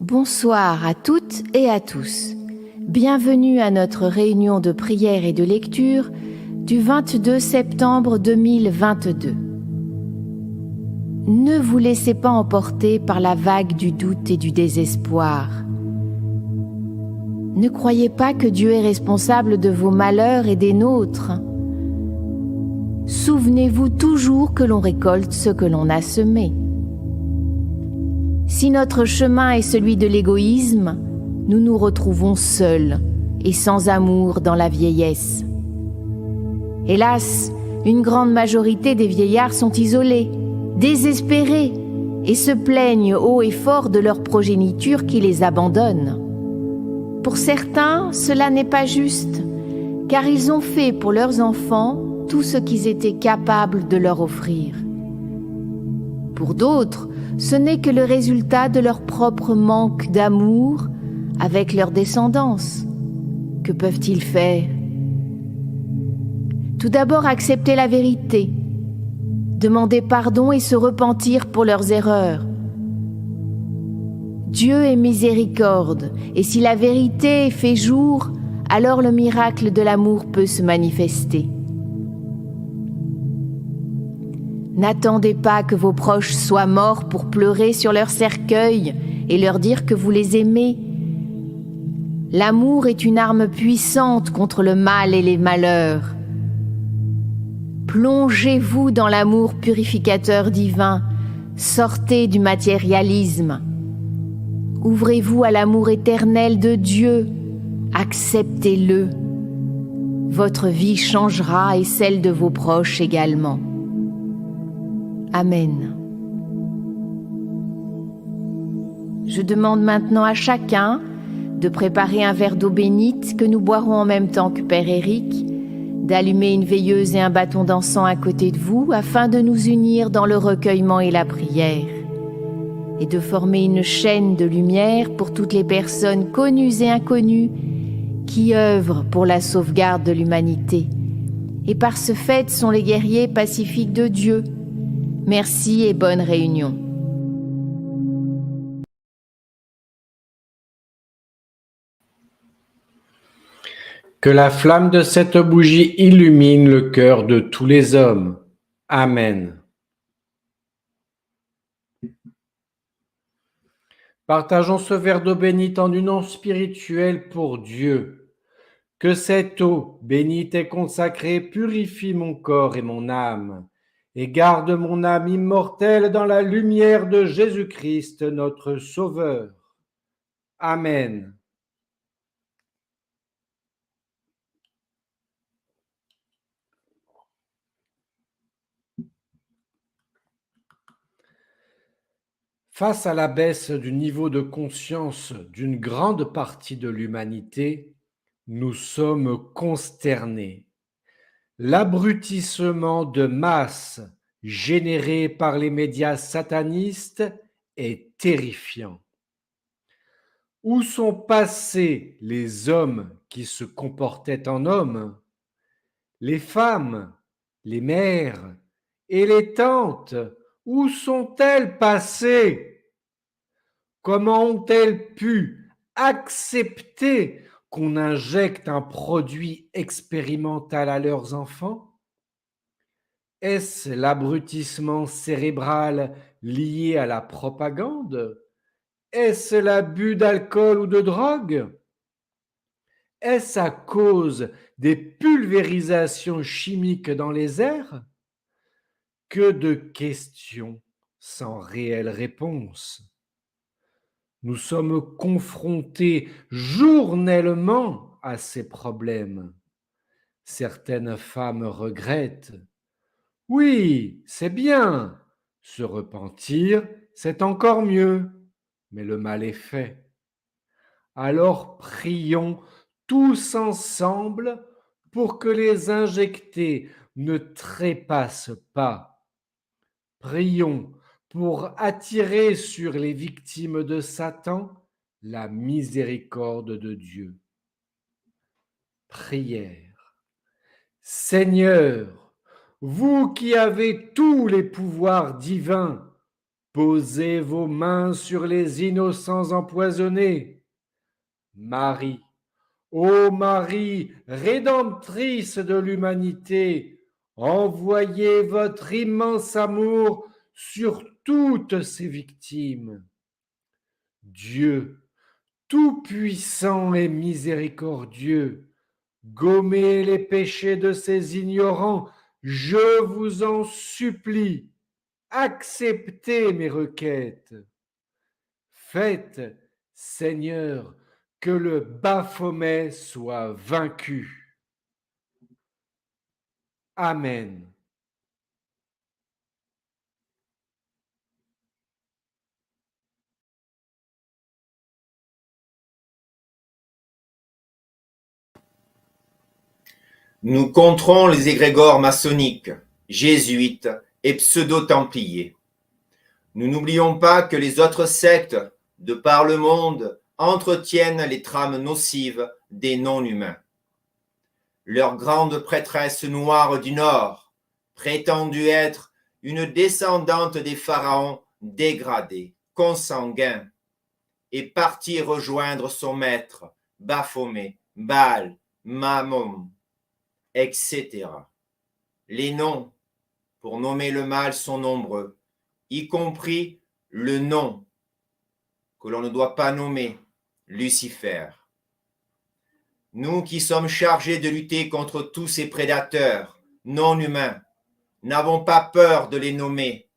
Bonsoir à toutes et à tous. Bienvenue à notre réunion de prière et de lecture du 22 septembre 2022. Ne vous laissez pas emporter par la vague du doute et du désespoir. Ne croyez pas que Dieu est responsable de vos malheurs et des nôtres. Souvenez-vous toujours que l'on récolte ce que l'on a semé. Si notre chemin est celui de l'égoïsme, nous nous retrouvons seuls et sans amour dans la vieillesse. Hélas, une grande majorité des vieillards sont isolés, désespérés et se plaignent haut et fort de leur progéniture qui les abandonne. Pour certains, cela n'est pas juste, car ils ont fait pour leurs enfants tout ce qu'ils étaient capables de leur offrir. Pour d'autres, ce n'est que le résultat de leur propre manque d'amour avec leur descendance. Que peuvent-ils faire? Tout d'abord, accepter la vérité, demander pardon et se repentir pour leurs erreurs. Dieu est miséricorde, et si la vérité fait jour, alors le miracle de l'amour peut se manifester. N'attendez pas que vos proches soient morts pour pleurer sur leur cercueil et leur dire que vous les aimez. L'amour est une arme puissante contre le mal et les malheurs. Plongez-vous dans l'amour purificateur divin, sortez du matérialisme. Ouvrez-vous à l'amour éternel de Dieu, acceptez-le. Votre vie changera et celle de vos proches également. Amen. Je demande maintenant à chacun de préparer un verre d'eau bénite que nous boirons en même temps que Père Éric, d'allumer une veilleuse et un bâton d'encens à côté de vous afin de nous unir dans le recueillement et la prière, et de former une chaîne de lumière pour toutes les personnes connues et inconnues qui œuvrent pour la sauvegarde de l'humanité, et par ce fait sont les guerriers pacifiques de Dieu. Merci et bonne réunion. Que la flamme de cette bougie illumine le cœur de tous les hommes. Amen. Partageons ce verre d'eau bénite en union spirituelle pour Dieu. Que cette eau bénite et consacrée purifie mon corps et mon âme, et garde mon âme immortelle dans la lumière de Jésus-Christ, notre Sauveur. Amen. Face à la baisse du niveau de conscience d'une grande partie de l'humanité, nous sommes consternés. L'abrutissement de masse généré par les médias satanistes est terrifiant. Où sont passés les hommes qui se comportaient en hommes? Les femmes, les mères et les tantes, où sont-elles passées? Comment ont-elles pu accepter qu'on injecte un produit expérimental à leurs enfants? Est-ce l'abrutissement cérébral lié à la propagande? Est-ce l'abus d'alcool ou de drogue? Est-ce à cause des pulvérisations chimiques dans les airs? Que de questions sans réelle réponse. Nous sommes confrontés journellement à ces problèmes. Certaines femmes regrettent. Oui, c'est bien. Se repentir, c'est encore mieux. Mais le mal est fait. Alors prions tous ensemble pour que les injectés ne trépassent pas. Prions pour attirer sur les victimes de Satan la miséricorde de Dieu. Prière. Seigneur, vous qui avez tous les pouvoirs divins, Posez vos mains sur les innocents empoisonnés. Marie, ô Marie, rédemptrice de l'humanité, envoyez votre immense amour sur toutes ces victimes. Dieu, tout-puissant et miséricordieux, gommez les péchés de ces ignorants, je vous en supplie. Acceptez mes requêtes. Faites, Seigneur, que le Baphomet soit vaincu. Amen. Nous compterons les égrégores maçonniques, jésuites et pseudo-templiers. Nous n'oublions pas que les autres sectes, de par le monde, entretiennent les trames nocives des non-humains. Leur grande prêtresse noire du Nord, prétendue être une descendante des pharaons dégradés, consanguins, est partie rejoindre son maître, Baphomet, Baal, Mammon, etc. Les noms, pour nommer le mal, sont nombreux, y compris le nom que l'on ne doit pas nommer, Lucifer. Nous qui sommes chargés de lutter contre tous ces prédateurs non humains, n'avons pas peur de les nommer,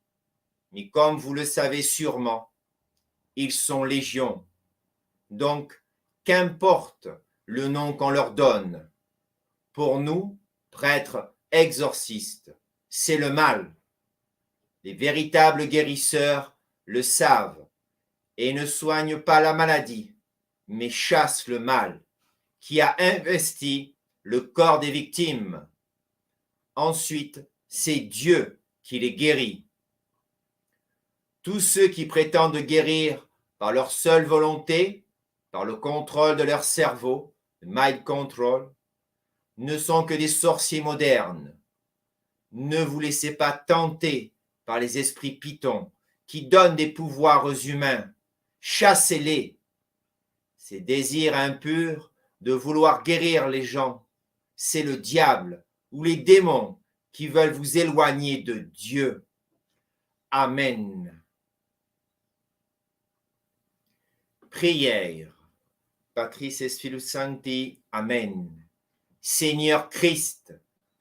mais comme vous le savez sûrement, ils sont légion. Donc, qu'importe le nom qu'on leur donne, pour nous, prêtres exorcistes, c'est le mal. Les véritables guérisseurs le savent et ne soignent pas la maladie, mais chassent le mal qui a investi le corps des victimes. Ensuite, c'est Dieu qui les guérit. Tous ceux qui prétendent guérir par leur seule volonté, par le contrôle de leur cerveau, le mind control, ne sont que des sorciers modernes. Ne vous laissez pas tenter par les esprits pitons qui donnent des pouvoirs aux humains. Chassez-les. Ces désirs impurs de vouloir guérir les gens, c'est le diable ou les démons qui veulent vous éloigner de Dieu. Amen. Prière. Patris et Filus Sancti. Amen. Seigneur Christ,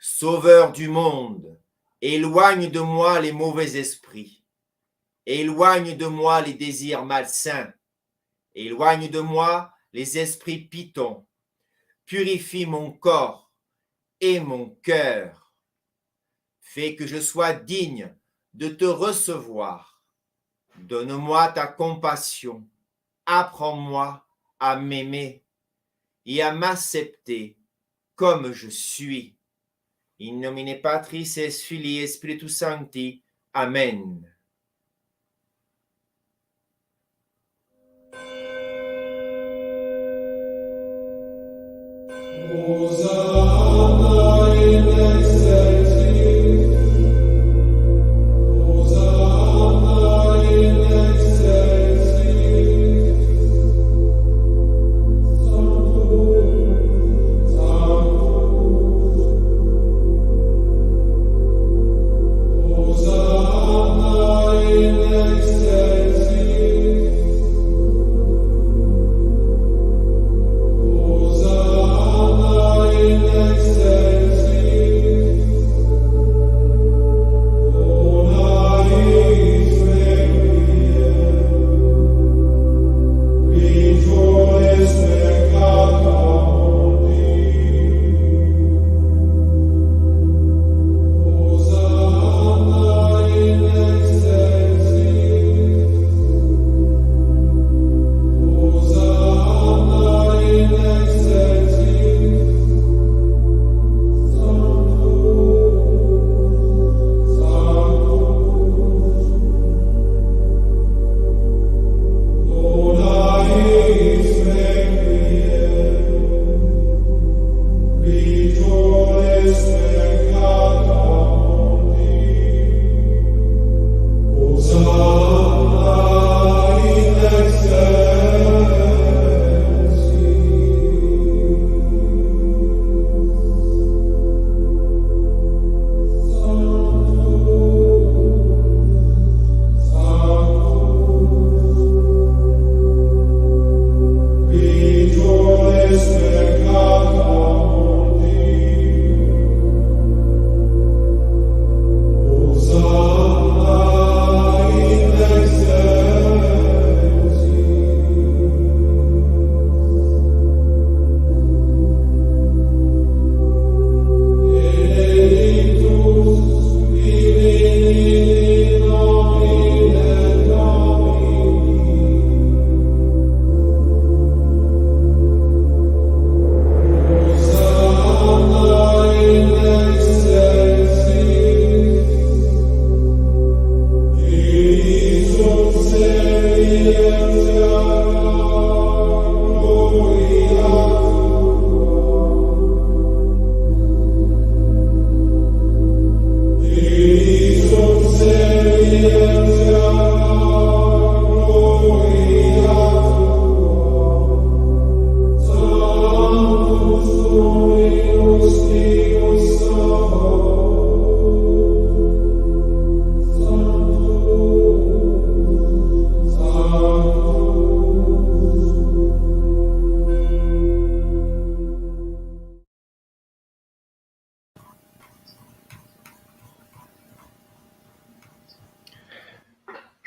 Sauveur du monde, éloigne de moi les mauvais esprits, éloigne de moi les désirs malsains, éloigne de moi les esprits pitons, purifie mon corps et mon cœur, fais que je sois digne de te recevoir, donne-moi ta compassion, apprends-moi à m'aimer et à m'accepter comme je suis. In nomine Patris et Filii et Spiritus Sancti. Amen. Hosanna in excelsis. Hosanna in excelsis. Sanctus, Sanctus. Hosanna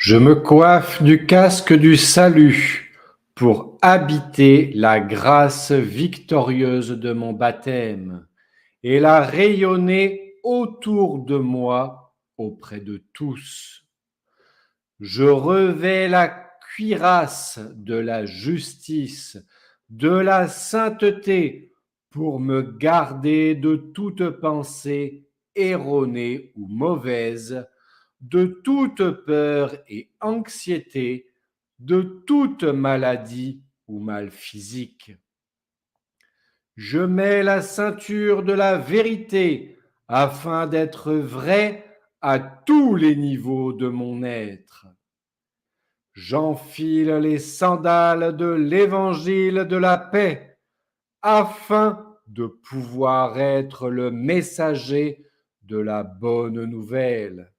Je me coiffe du casque du salut pour habiter la grâce victorieuse de mon baptême et la rayonner autour de moi auprès de tous. Je revais la cuirasse de la justice, de la sainteté, pour me garder de toute pensée erronée ou mauvaise, de toute peur et anxiété, de toute maladie ou mal physique. Je mets la ceinture de la vérité afin d'être vrai à tous les niveaux de mon être. J'enfile les sandales de l'évangile de la paix afin de pouvoir être le messager de la bonne nouvelle.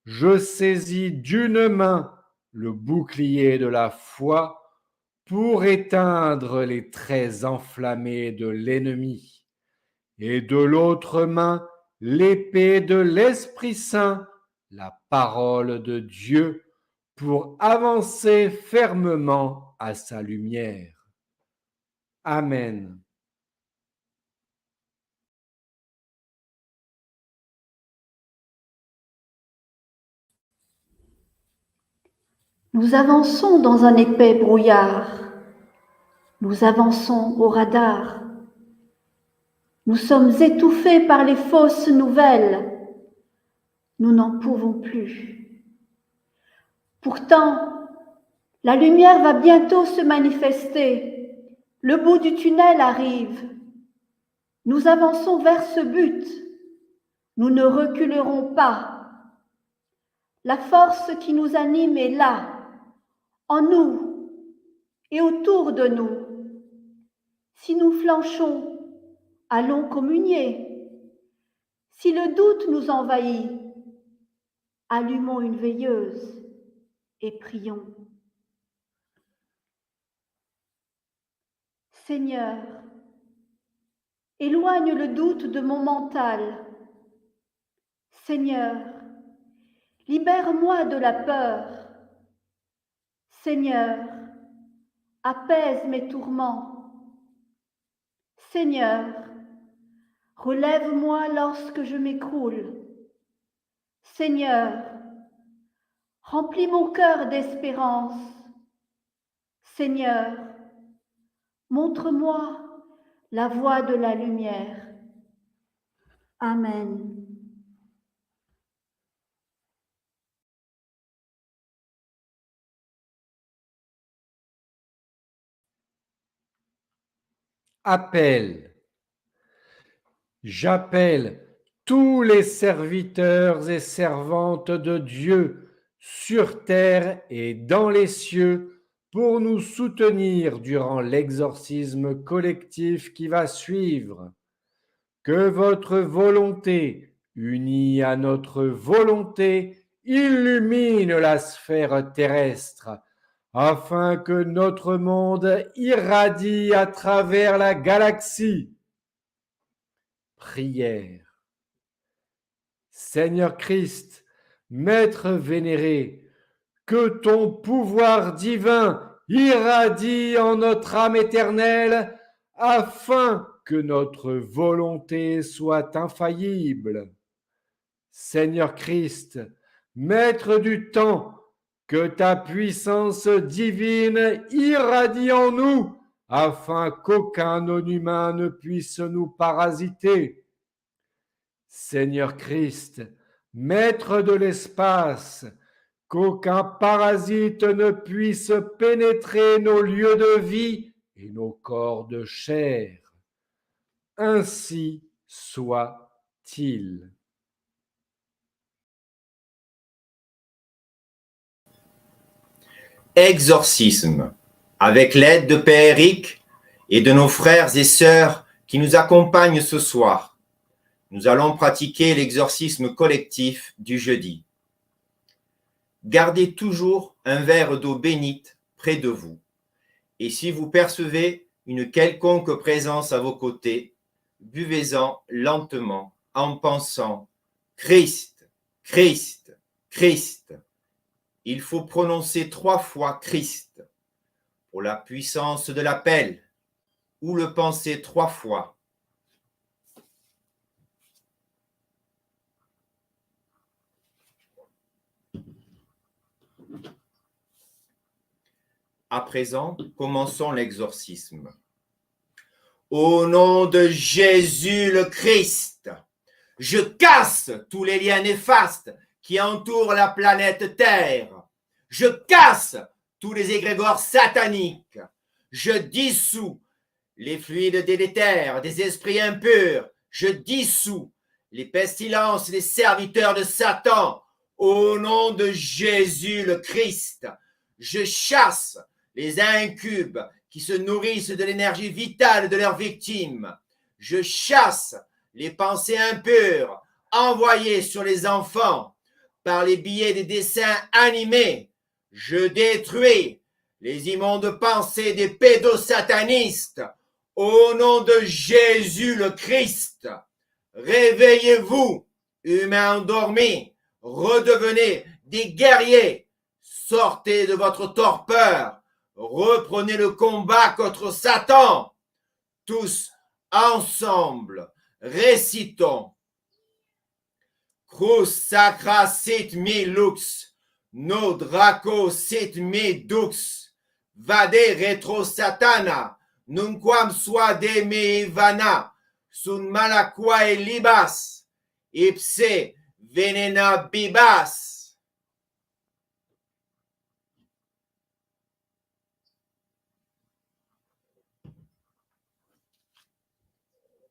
Je saisis d'une main le bouclier de la foi pour éteindre les traits enflammés de l'ennemi, et de l'autre main l'épée de l'Esprit Saint, la parole de Dieu, pour avancer fermement à sa lumière. Amen. Nous avançons dans un épais brouillard. Nous avançons au radar. Nous sommes étouffés par les fausses nouvelles. Nous n'en pouvons plus. Pourtant, la lumière va bientôt se manifester. Le bout du tunnel arrive. Nous avançons vers ce but. Nous ne reculerons pas. La force qui nous anime est là, en nous et autour de nous. Si nous flanchons, allons communier. Si le doute nous envahit, allumons une veilleuse et prions. Seigneur, éloigne le doute de mon mental. Seigneur, libère-moi de la peur. Seigneur, apaise mes tourments. Seigneur, relève-moi lorsque je m'écroule. Seigneur, remplis mon cœur d'espérance. Seigneur, montre-moi la voie de la lumière. Amen. Appel. J'appelle tous les serviteurs et servantes de Dieu sur terre et dans les cieux pour nous soutenir durant l'exorcisme collectif qui va suivre. Que votre volonté, unie à notre volonté, illumine la sphère terrestre, afin que notre monde irradie à travers la galaxie. Prière. Seigneur Christ, Maître vénéré, que ton pouvoir divin irradie en notre âme éternelle, afin que notre volonté soit infaillible. Seigneur Christ, Maître du temps, que ta puissance divine irradie en nous, afin qu'aucun non-humain ne puisse nous parasiter. Seigneur Christ, Maître de l'espace, qu'aucun parasite ne puisse pénétrer nos lieux de vie et nos corps de chair. Ainsi soit-il. Exorcisme, avec l'aide de Père Eric et de nos frères et sœurs qui nous accompagnent ce soir. Nous allons pratiquer l'exorcisme collectif du jeudi. Gardez toujours un verre d'eau bénite près de vous. Et si vous percevez une quelconque présence à vos côtés, buvez-en lentement en pensant « Christ, Christ, Christ » il faut prononcer 3 fois Christ pour la puissance de l'appel, ou le penser 3 fois. À présent, commençons l'exorcisme. Au nom de Jésus le Christ, je casse tous les liens néfastes qui entourent la planète Terre. Je casse tous les égrégores sataniques. Je dissous les fluides délétères des esprits impurs. Je dissous les pestilences des serviteurs de Satan. Au nom de Jésus le Christ, je chasse les incubes qui se nourrissent de l'énergie vitale de leurs victimes. Je chasse les pensées impures envoyées sur les enfants par les biais des dessins animés. Je détruis les immondes pensées des pédosatanistes. Au nom de Jésus le Christ, réveillez-vous, humains endormis, redevenez des guerriers, sortez de votre torpeur, reprenez le combat contre Satan. Tous ensemble, récitons. Crus sacra sit mi lux, no draco sit mi dux, vade retro satana, nunquam suade me vana, sun malaquae libas, ipse venena bibas.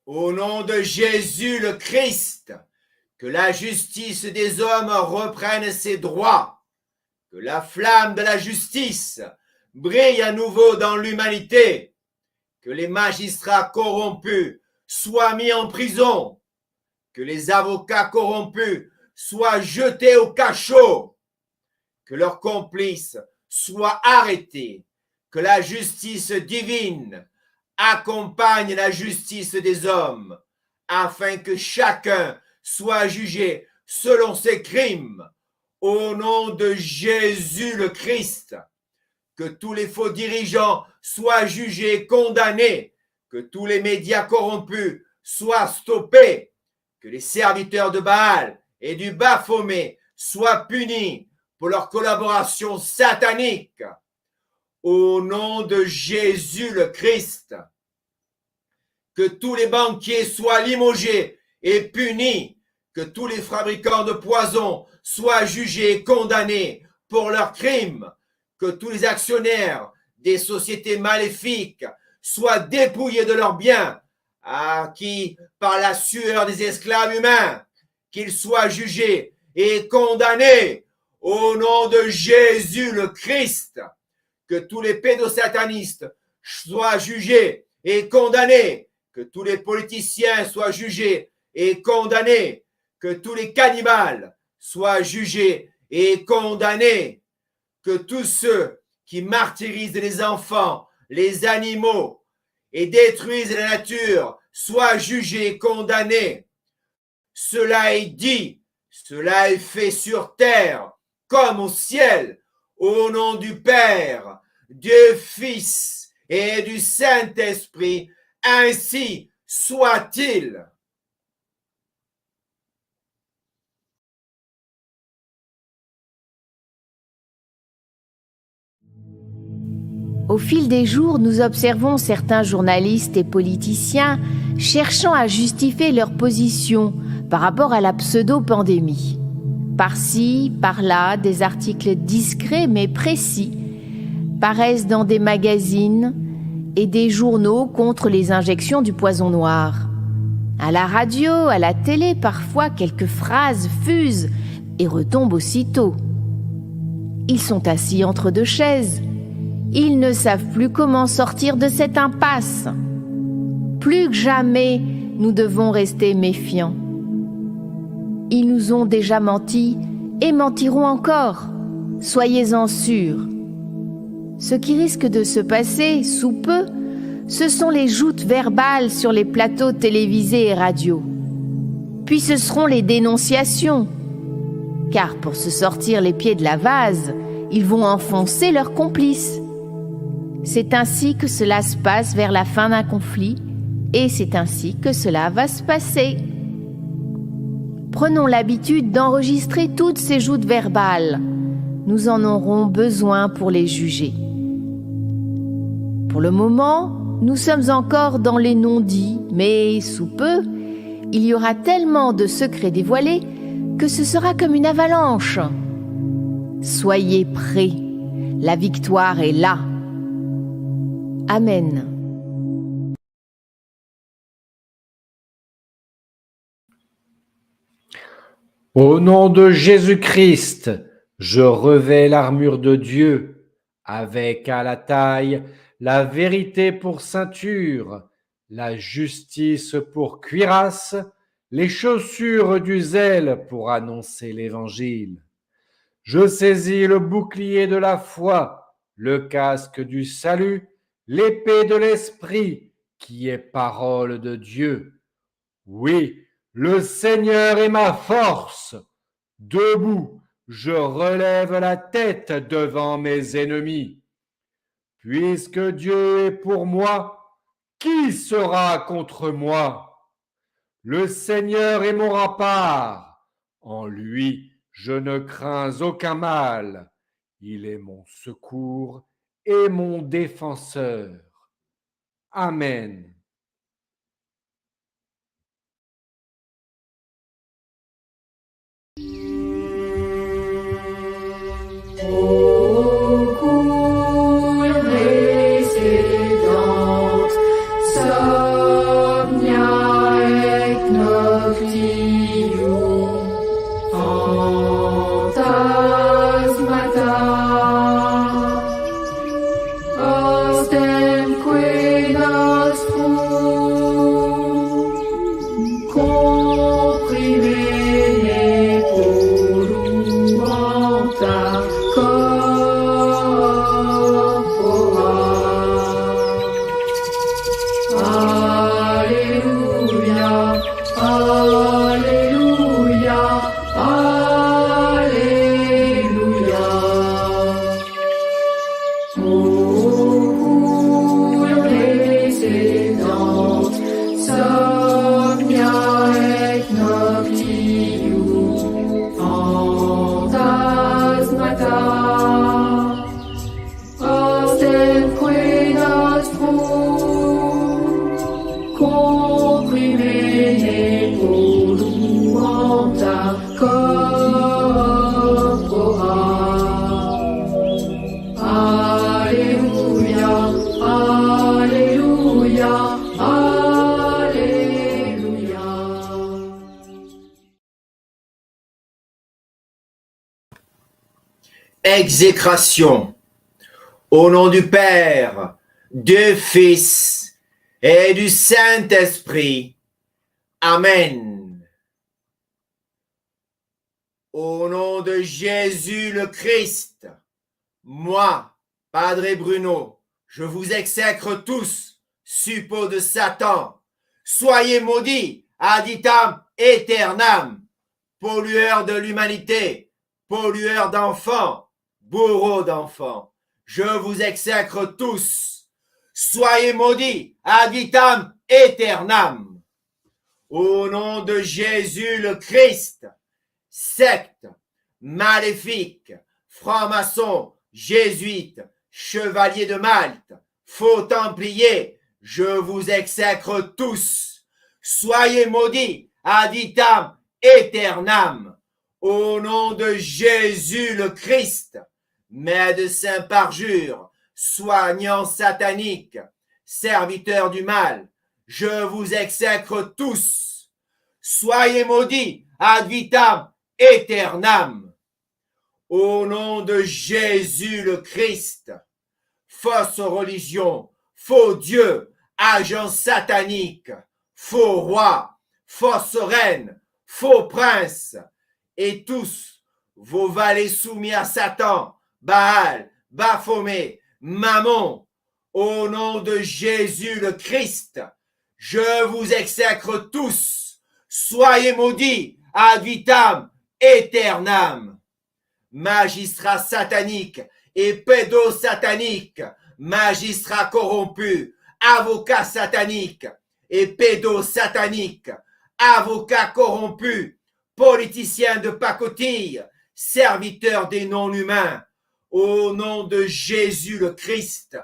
Au nom de Jésus le Christ, que la justice des hommes reprenne ses droits, que la flamme de la justice brille à nouveau dans l'humanité, que les magistrats corrompus soient mis en prison, que les avocats corrompus soient jetés au cachot, que leurs complices soient arrêtés, que la justice divine accompagne la justice des hommes, afin que chacun soit jugé selon ses crimes. Au nom de Jésus le Christ, que tous les faux dirigeants soient jugés et condamnés, que tous les médias corrompus soient stoppés, que les serviteurs de Baal et du Baphomet soient punis pour leur collaboration satanique. Au nom de Jésus le Christ, que tous les banquiers soient limogés et punis, que tous les fabricants de poison soient jugés et condamnés pour leurs crimes, que tous les actionnaires des sociétés maléfiques soient dépouillés de leurs biens, acquis par la sueur des esclaves humains, qu'ils soient jugés et condamnés au nom de Jésus le Christ, que tous les pédosatanistes soient jugés et condamnés, que tous les politiciens soient jugés et condamnés, que tous les cannibales soient jugés et condamnés, que tous ceux qui martyrisent les enfants, les animaux et détruisent la nature soient jugés et condamnés. Cela est dit, cela est fait sur terre comme au ciel, au nom du Père, du Fils et du Saint-Esprit, ainsi soit-il. Au fil des jours, nous observons certains journalistes et politiciens cherchant à justifier leur position par rapport à la pseudo-pandémie. Par-ci, par-là, des articles discrets mais précis paraissent dans des magazines et des journaux contre les injections du poison noir. À la radio, à la télé, parfois quelques phrases fusent et retombent aussitôt. Ils sont assis entre deux chaises. Ils ne savent plus comment sortir de cette impasse. Plus que jamais, nous devons rester méfiants. Ils nous ont déjà menti et mentiront encore. Soyez-en sûrs. Ce qui risque de se passer sous peu, ce sont les joutes verbales sur les plateaux télévisés et radio. Puis ce seront les dénonciations. Car pour se sortir les pieds de la vase, ils vont enfoncer leurs complices. C'est ainsi que cela se passe vers la fin d'un conflit, et c'est ainsi que cela va se passer. Prenons l'habitude d'enregistrer toutes ces joutes verbales. Nous en aurons besoin pour les juger. Pour le moment, nous sommes encore dans les non-dits, mais sous peu, il y aura tellement de secrets dévoilés que ce sera comme une avalanche. Soyez prêts, la victoire est là. Amen. Au nom de Jésus-Christ, je revais l'armure de Dieu, avec à la taille la vérité pour ceinture, la justice pour cuirasse, les chaussures du zèle pour annoncer l'Évangile. Je saisis le bouclier de la foi, le casque du salut, l'épée de l'Esprit, qui est parole de Dieu. Oui, le Seigneur est ma force. Debout, je relève la tête devant mes ennemis. Puisque Dieu est pour moi, qui sera contre moi? Le Seigneur est mon rempart. En lui, je ne crains aucun mal. Il est mon secours et mon défenseur. Amen. Exécration. Au nom du Père, du Fils et du Saint-Esprit. Amen. Au nom de Jésus le Christ, moi, Padre Bruno, je vous exècre tous, suppôts de Satan. Soyez maudits, ad vitam aeternam, pollueurs de l'humanité, pollueurs d'enfants, bourreaux d'enfants, je vous exècre tous. Soyez maudits, ad vitam aeternam. Au nom de Jésus le Christ, secte, maléfique, franc-maçon, jésuite, chevalier de Malte, faux templier, je vous exècre tous. Soyez maudits, ad vitam aeternam. Au nom de Jésus le Christ, médecin parjure, soignant satanique, serviteur du mal, je vous exècre tous. Soyez maudits, ad vitam aeternam. Au nom de Jésus le Christ, fausse religion, faux dieu, agent satanique, faux roi, fausse reine, faux prince, et tous vos valets soumis à Satan, Baal, Baphomet, Mammon, au nom de Jésus le Christ, je vous exècre tous. Soyez maudits, ad vitam aeternam. magistrat satanique et pédosatanique, magistrat corrompu, avocat satanique et pédosatanique, avocat corrompu, politicien de pacotille, serviteur des non-humains, au nom de Jésus le Christ,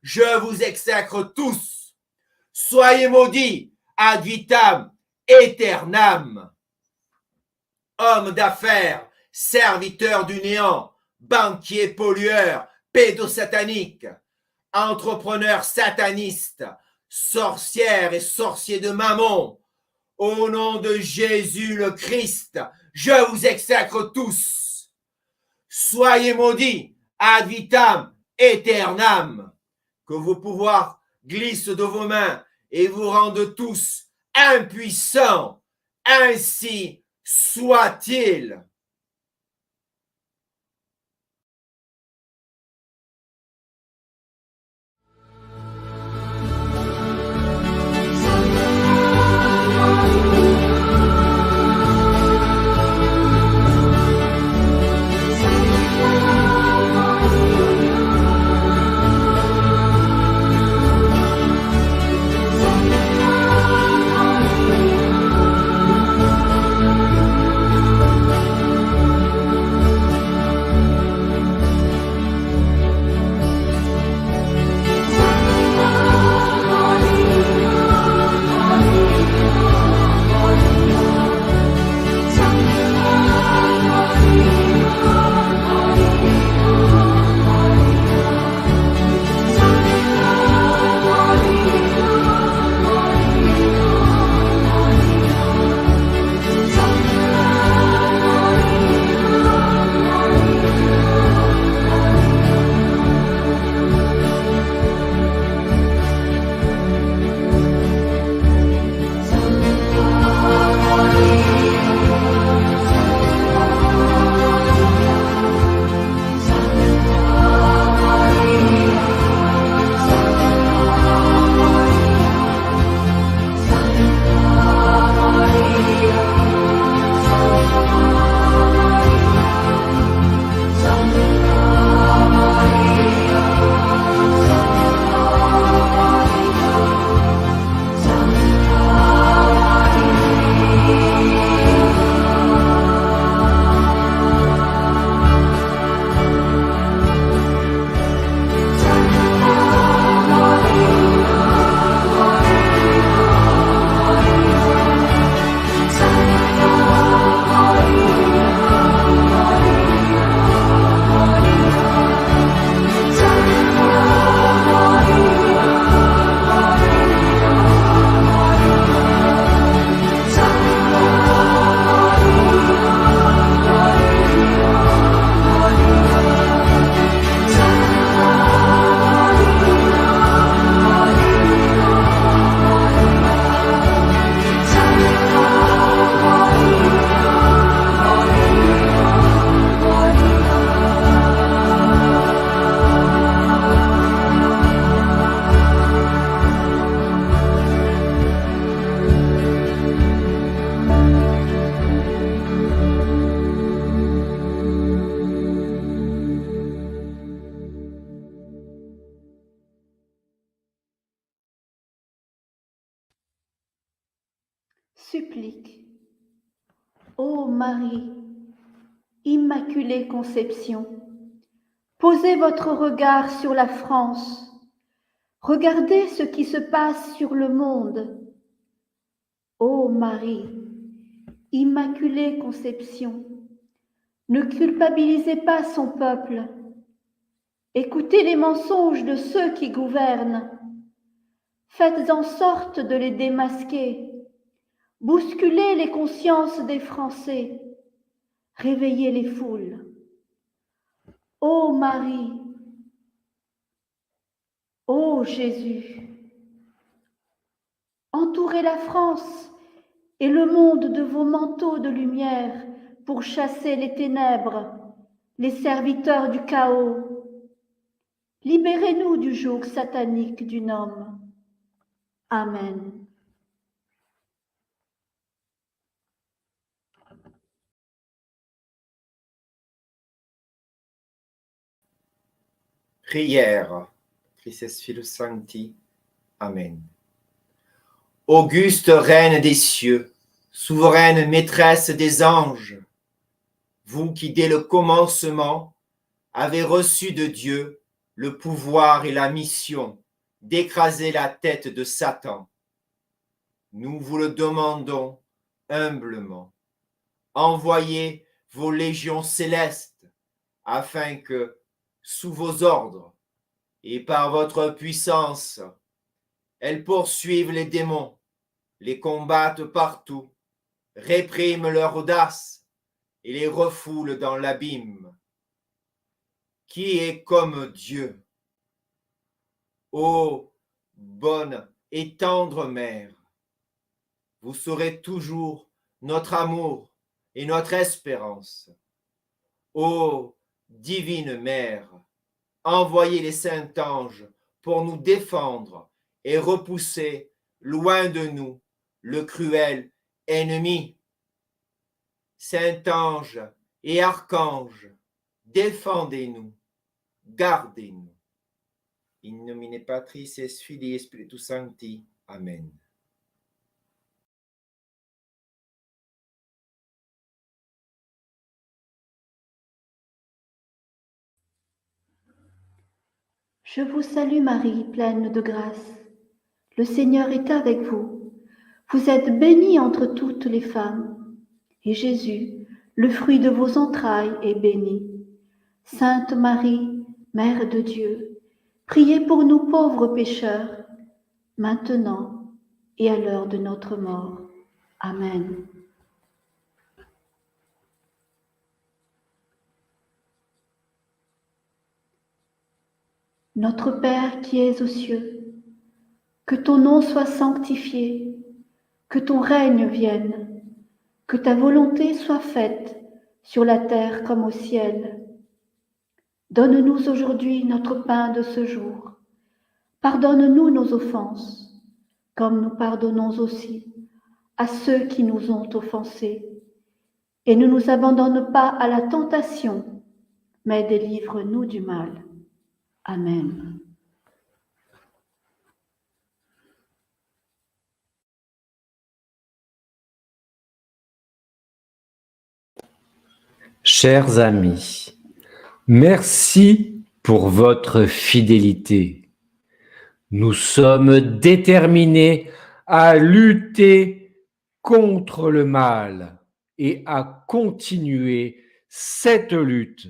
je vous exècre tous. Soyez maudits ad vitam aeternam. Homme d'affaires, serviteur du néant, banquier pollueur, pédosatanique, entrepreneur sataniste, sorcière et sorcier de Mammon, au nom de Jésus le Christ, je vous exècre tous. Soyez maudits ad vitam aeternam. Que vos pouvoirs glissent de vos mains et vous rendent tous impuissants. Ainsi soit-il. Supplique. Ô Marie, Immaculée Conception, posez votre regard sur la France. Regardez ce qui se passe sur le monde. Ô Marie, Immaculée Conception, ne culpabilisez pas son peuple. Écoutez les mensonges de ceux qui gouvernent. Faites en sorte de les démasquer. Bousculez les consciences des Français. Réveillez les foules. Ô Marie, ô Jésus, entourez la France et le monde de vos manteaux de lumière pour chasser les ténèbres, les serviteurs du chaos. Libérez-nous du joug satanique du homme. Amen. Prière. Christus Filius Sancti. Amen. Auguste Reine des cieux, souveraine maîtresse des anges, vous qui dès le commencement avez reçu de Dieu le pouvoir et la mission d'écraser la tête de Satan, nous vous le demandons humblement. Envoyez vos légions célestes afin que, sous vos ordres et par votre puissance, elles poursuivent les démons, les combattent partout, répriment leur audace et les refoulent dans l'abîme. Qui est comme Dieu? Ô bonne et tendre Mère, vous serez toujours notre amour et notre espérance. Ô divine Mère, envoyez les saints anges pour nous défendre et repousser loin de nous le cruel ennemi. Saint ange et archange, défendez-nous, gardez-nous. In nomine Patris et Filii et Spiritus Sancti. Amen. Je vous salue Marie, pleine de grâce. Le Seigneur est avec vous. Vous êtes bénie entre toutes les femmes, et Jésus, le fruit de vos entrailles, est béni. Sainte Marie, Mère de Dieu, priez pour nous pauvres pécheurs, maintenant et à l'heure de notre mort. Amen. Notre Père qui es aux cieux, que ton nom soit sanctifié, que ton règne vienne, que ta volonté soit faite sur la terre comme au ciel. Donne-nous aujourd'hui notre pain de ce jour. Pardonne-nous nos offenses, comme nous pardonnons aussi à ceux qui nous ont offensés. Et ne nous abandonne pas à la tentation, mais délivre-nous du mal. Amen. Chers amis, merci pour votre fidélité. Nous sommes déterminés à lutter contre le mal et à continuer cette lutte.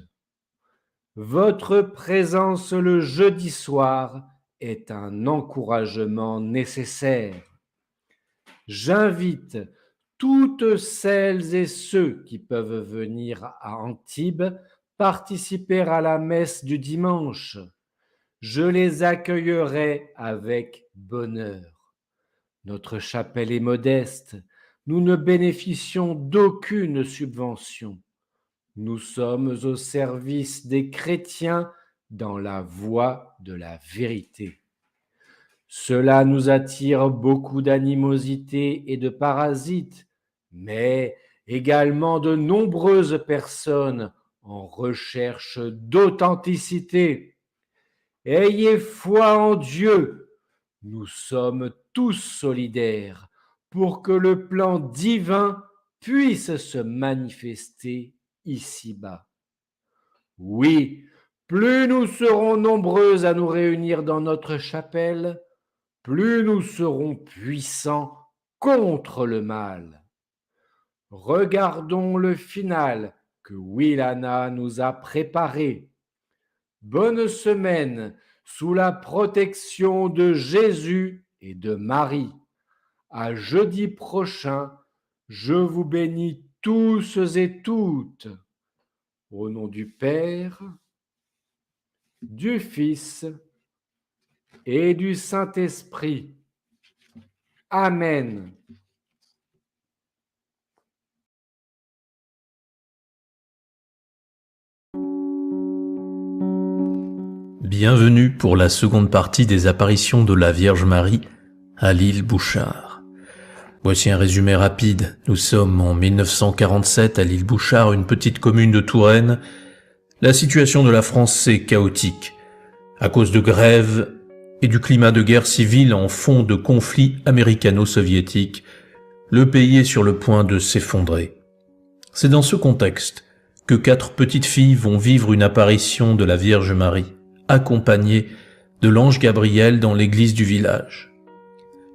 Votre présence le jeudi soir est un encouragement nécessaire. J'invite toutes celles et ceux qui peuvent venir à Antibes participer à la messe du dimanche. Je les accueillerai avec bonheur. Notre chapelle est modeste. Nous ne bénéficions d'aucune subvention. Nous sommes au service des chrétiens dans la voie de la vérité. Cela nous attire beaucoup d'animosité et de parasites, mais également de nombreuses personnes en recherche d'authenticité. Ayez foi en Dieu. Nous sommes tous solidaires pour que le plan divin puisse se manifester ici-bas. Oui, plus nous serons nombreux à nous réunir dans notre chapelle, plus nous serons puissants contre le mal. Regardons le final que Willana nous a préparé. Bonne semaine sous la protection de Jésus et de Marie. À jeudi prochain, je vous bénis tous et toutes. Au nom du Père, du Fils et du Saint-Esprit. Amen. Bienvenue pour la seconde partie des apparitions de la Vierge Marie à l'île Bouchard. Voici un résumé rapide. Nous sommes en 1947 à l'île Bouchard, une petite commune de Touraine. La situation de la France est chaotique. À cause de grèves et du climat de guerre civile en fond de conflit américano-soviétique, le pays est sur le point de s'effondrer. C'est dans ce contexte que 4 petites filles vont vivre une apparition de la Vierge Marie, accompagnée de l'ange Gabriel dans l'église du village.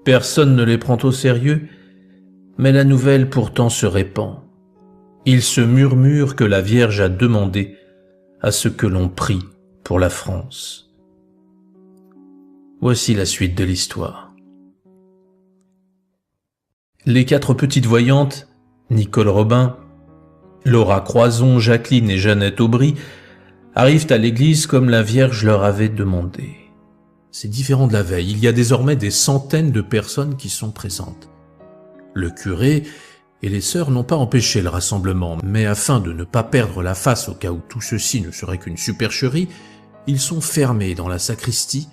Personne ne les prend au sérieux, mais la nouvelle pourtant se répand. Il se murmure que la Vierge a demandé à ce que l'on prie pour la France. Voici la suite de l'histoire. Les 4 petites voyantes, Nicole Robin, Laura Croison, Jacqueline et Jeannette Aubry, arrivent à l'église comme la Vierge leur avait demandé. C'est différent de la veille, il y a désormais des centaines de personnes qui sont présentes. Le curé et les sœurs n'ont pas empêché le rassemblement, mais afin de ne pas perdre la face au cas où tout ceci ne serait qu'une supercherie, ils sont fermés dans la sacristie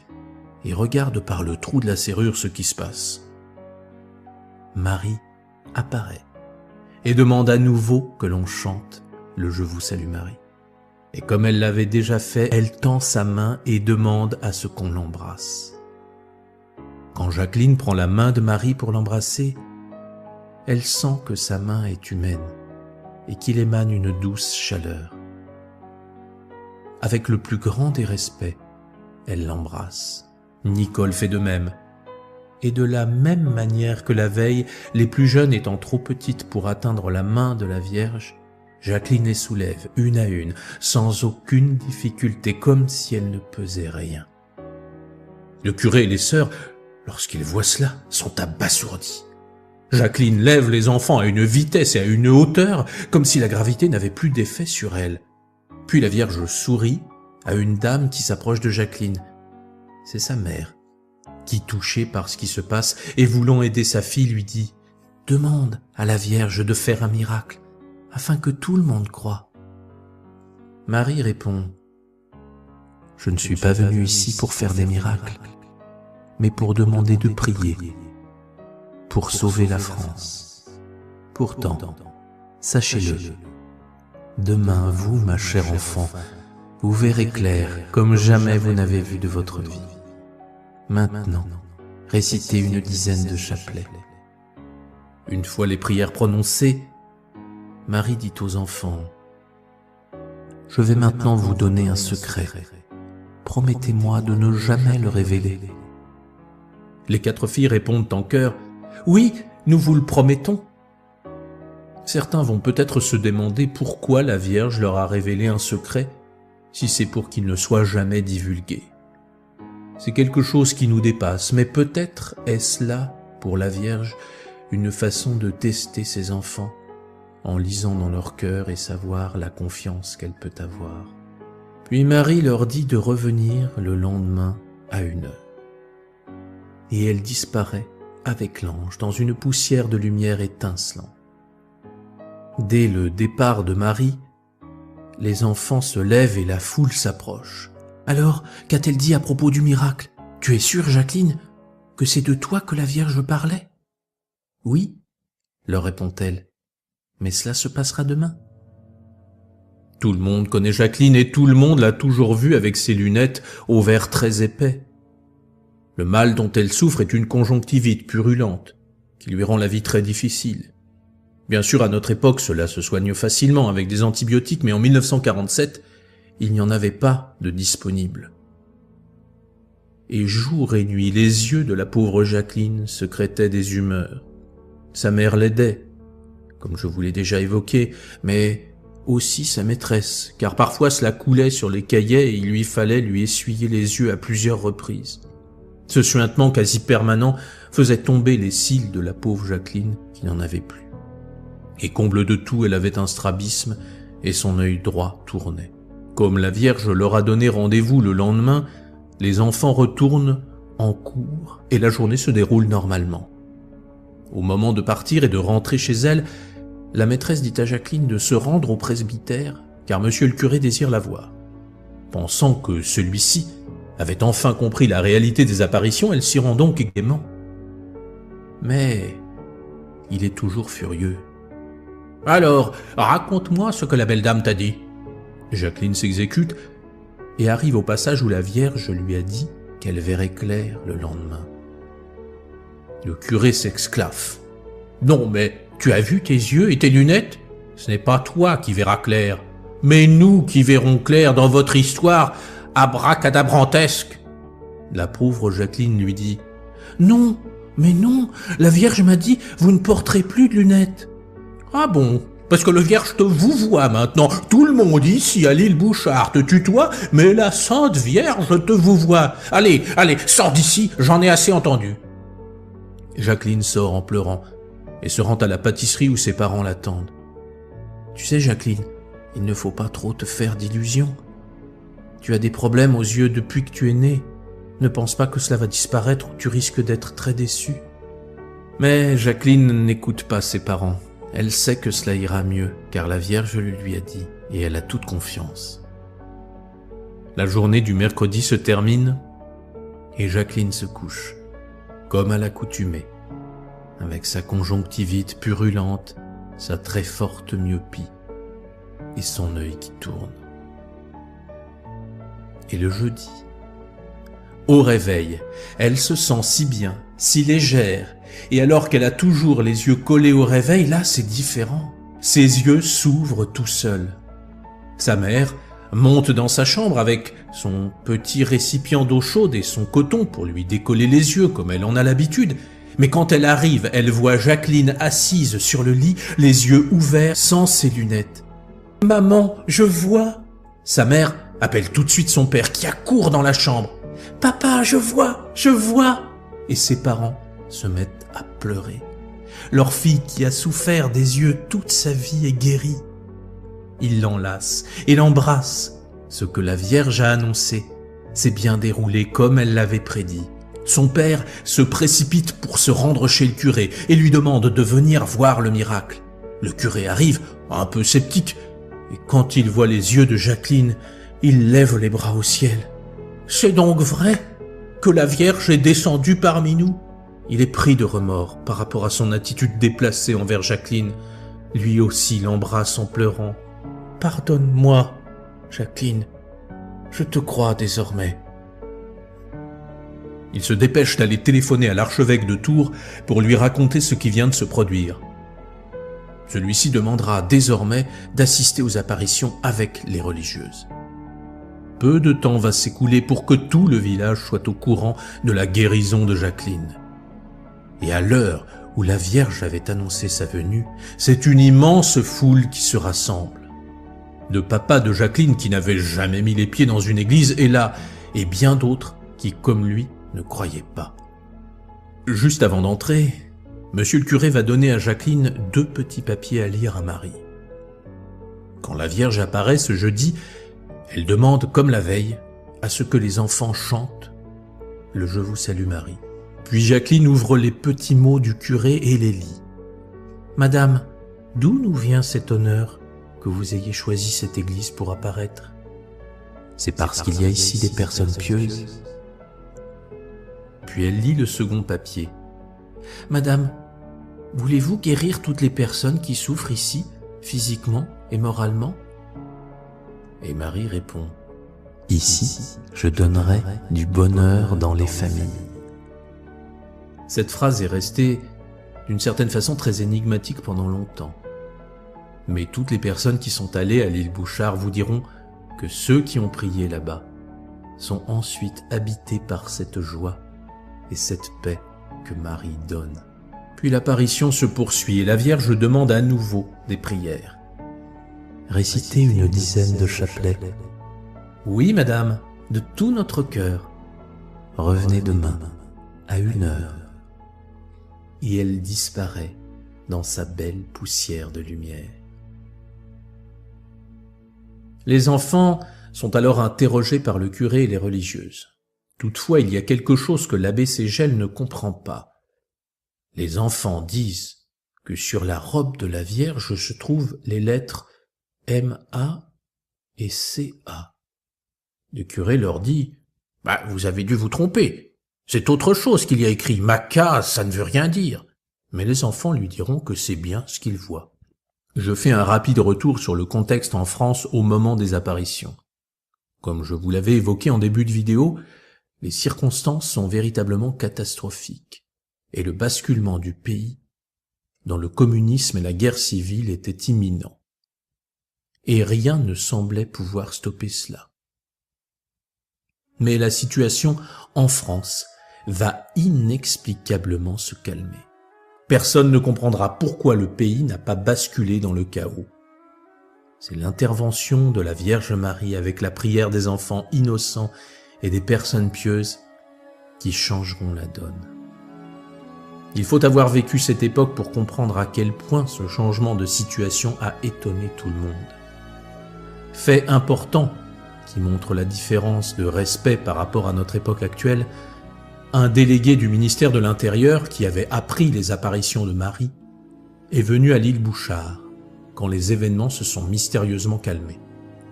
et regardent par le trou de la serrure ce qui se passe. Marie apparaît et demande à nouveau que l'on chante le « Je vous salue Marie ». Et comme elle l'avait déjà fait, elle tend sa main et demande à ce qu'on l'embrasse. Quand Jacqueline prend la main de Marie pour l'embrasser, elle sent que sa main est humaine et qu'il émane une douce chaleur. Avec le plus grand des respects, elle l'embrasse. Nicole fait de même. Et de la même manière que la veille, les plus jeunes étant trop petites pour atteindre la main de la Vierge, Jacqueline les soulève une à une, sans aucune difficulté, comme si elle ne pesait rien. Le curé et les sœurs, lorsqu'ils voient cela, sont abasourdis. Jacqueline lève les enfants à une vitesse et à une hauteur, comme si la gravité n'avait plus d'effet sur elle. Puis la Vierge sourit à une dame qui s'approche de Jacqueline. C'est sa mère, qui, touchée par ce qui se passe et voulant aider sa fille, lui dit « Demande à la Vierge de faire un miracle, afin que tout le monde croie. » Marie répond « Je ne suis pas venue ici pour faire des miracles, mais pour demander de prier, pour sauver la France. Pourtant, sachez-le, demain, vous, ma chère enfant, vous verrez clair comme jamais vous n'avez vu de votre vie. Maintenant, récitez une dizaine de chapelets. » Une fois les prières prononcées, Marie dit aux enfants « Je vais maintenant vous donner un secret. Promettez-moi de ne jamais le révéler. » Les 4 filles répondent en chœur « Oui, nous vous le promettons. » Certains vont peut-être se demander pourquoi la Vierge leur a révélé un secret, si c'est pour qu'il ne soit jamais divulgué. C'est quelque chose qui nous dépasse, mais peut-être est-ce là, pour la Vierge, une façon de tester ses enfants, en lisant dans leur cœur et savoir la confiance qu'elle peut avoir. Puis Marie leur dit de revenir le lendemain à 1h. Et elle disparaît avec l'ange dans une poussière de lumière étincelant. Dès le départ de Marie, les enfants se lèvent et la foule s'approche. Alors, qu'a-t-elle dit à propos du miracle? Tu es sûre, Jacqueline, que c'est de toi que la Vierge parlait? Oui, leur répond-elle, mais cela se passera demain. Tout le monde connaît Jacqueline et tout le monde l'a toujours vue avec ses lunettes aux verres très épais. Le mal dont elle souffre est une conjonctivite purulente qui lui rend la vie très difficile. Bien sûr, à notre époque, cela se soigne facilement avec des antibiotiques, mais en 1947, il n'y en avait pas de disponibles. Et jour et nuit, les yeux de la pauvre Jacqueline secrétaient des humeurs. Sa mère l'aidait, comme je vous l'ai déjà évoqué, mais aussi sa maîtresse, car parfois cela coulait sur les cahiers et il lui fallait lui essuyer les yeux à plusieurs reprises. Ce suintement quasi permanent faisait tomber les cils de la pauvre Jacqueline qui n'en avait plus. Et comble de tout, elle avait un strabisme et son œil droit tournait. Comme la Vierge leur a donné rendez-vous le lendemain, les enfants retournent en cours et la journée se déroule normalement. Au moment de partir et de rentrer chez elle, la maîtresse dit à Jacqueline de se rendre au presbytère car monsieur le curé désire la voir. Pensant que celui-ci avait enfin compris la réalité des apparitions, elle s'y rend donc gaiement. Mais il est toujours furieux. « Alors, raconte-moi ce que la belle dame t'a dit. » Jacqueline s'exécute. et arrive au passage où la Vierge lui a dit qu'elle verrait clair le lendemain. Le curé s'exclave. « Non, mais tu as vu tes yeux et tes lunettes? Ce n'est pas toi qui verras clair, mais nous qui verrons clair dans votre histoire abracadabrantesque. » La pauvre Jacqueline lui dit « Non, mais non, la Vierge m'a dit « Vous ne porterez plus de lunettes. »« Ah bon ? Parce que le Vierge te vous voit maintenant. Tout le monde ici à l'île Bouchard te tutoie, mais la Sainte Vierge te vous voit. Allez, allez, sors d'ici, j'en ai assez entendu. » Jacqueline sort en pleurant et se rend à la pâtisserie où ses parents l'attendent. « Tu sais, Jacqueline, il ne faut pas trop te faire d'illusions. Tu as des problèmes aux yeux depuis que tu es née. Ne pense pas que cela va disparaître ou tu risques d'être très déçue. » Mais Jacqueline n'écoute pas ses parents. Elle sait que cela ira mieux, car la Vierge le lui a dit, et elle a toute confiance. La journée du mercredi se termine, et Jacqueline se couche, comme à l'accoutumée, avec sa conjonctivite purulente, sa très forte myopie, et son œil qui tourne. Et le jeudi, au réveil, elle se sent si bien, si légère, et alors qu'elle a toujours les yeux collés au réveil, là c'est différent. Ses yeux s'ouvrent tout seuls. Sa mère monte dans sa chambre avec son petit récipient d'eau chaude et son coton pour lui décoller les yeux comme elle en a l'habitude. Mais quand elle arrive, elle voit Jacqueline assise sur le lit, les yeux ouverts, sans ses lunettes. « Maman, je vois !» Sa mère appelle tout de suite son père qui accourt dans la chambre. « Papa, je vois ! Et ses parents se mettent à pleurer. Leur fille qui a souffert des yeux toute sa vie est guérie. Ils l'enlacent et l'embrassent. Ce que la Vierge a annoncé s'est bien déroulé comme elle l'avait prédit. Son père se précipite pour se rendre chez le curé et lui demande de venir voir le miracle. Le curé arrive, un peu sceptique, et quand il voit les yeux de Jacqueline, il lève les bras au ciel. « C'est donc vrai que la Vierge est descendue parmi nous ?» Il est pris de remords par rapport à son attitude déplacée envers Jacqueline. Lui aussi l'embrasse en pleurant. « Pardonne-moi, Jacqueline, je te crois désormais. » Il se dépêche d'aller téléphoner à l'archevêque de Tours pour lui raconter ce qui vient de se produire. Celui-ci demandera désormais d'assister aux apparitions avec les religieuses. Peu de temps va s'écouler pour que tout le village soit au courant de la guérison de Jacqueline. Et à l'heure où la Vierge avait annoncé sa venue, c'est une immense foule qui se rassemble. Le papa de Jacqueline, qui n'avait jamais mis les pieds dans une église, est là, et bien d'autres qui, comme lui, ne croyaient pas. Juste avant d'entrer, monsieur le curé va donner à Jacqueline 2 petits papiers à lire à Marie. Quand la Vierge apparaît ce jeudi, elle demande, comme la veille, à ce que les enfants chantent le « Je vous salue Marie ». Puis Jacqueline ouvre les petits mots du curé et les lit. « Madame, d'où nous vient cet honneur que vous ayez choisi cette église pour apparaître ? C'est parce qu'il y a ici des personnes pieuses. » Puis elle lit le second papier. « Madame, voulez-vous guérir toutes les personnes qui souffrent ici, physiquement et moralement ?» Et Marie répond « Ici, je donnerai du bonheur dans les familles. » Cette phrase est restée, d'une certaine façon, très énigmatique pendant longtemps. Mais toutes les personnes qui sont allées à l'île Bouchard vous diront que ceux qui ont prié là-bas sont ensuite habités par cette joie et cette paix que Marie donne. Puis l'apparition se poursuit et la Vierge demande à nouveau des prières. Récitez une dizaine de chapelets. Oui, madame, de tout notre cœur. Revenez demain, à 1h. Et elle disparaît dans sa belle poussière de lumière. Les enfants sont alors interrogés par le curé et les religieuses. Toutefois, il y a quelque chose que l'abbé Ségel ne comprend pas. Les enfants disent que sur la robe de la Vierge se trouvent les lettres M.A. et C.A. Le curé leur dit « Vous avez dû vous tromper. C'est autre chose qu'il y a écrit. Maca, ça ne veut rien dire. » Mais les enfants lui diront que c'est bien ce qu'ils voient. Je fais un rapide retour sur le contexte en France au moment des apparitions. Comme je vous l'avais évoqué en début de vidéo, les circonstances sont véritablement catastrophiques et le basculement du pays dans le communisme et la guerre civile était imminent. Et rien ne semblait pouvoir stopper cela. Mais la situation en France va inexplicablement se calmer. Personne ne comprendra pourquoi le pays n'a pas basculé dans le chaos. C'est l'intervention de la Vierge Marie avec la prière des enfants innocents et des personnes pieuses qui changeront la donne. Il faut avoir vécu cette époque pour comprendre à quel point ce changement de situation a étonné tout le monde. Fait important qui montre la différence de respect par rapport à notre époque actuelle, un délégué du ministère de l'Intérieur qui avait appris les apparitions de Marie est venu à l'île Bouchard quand les événements se sont mystérieusement calmés.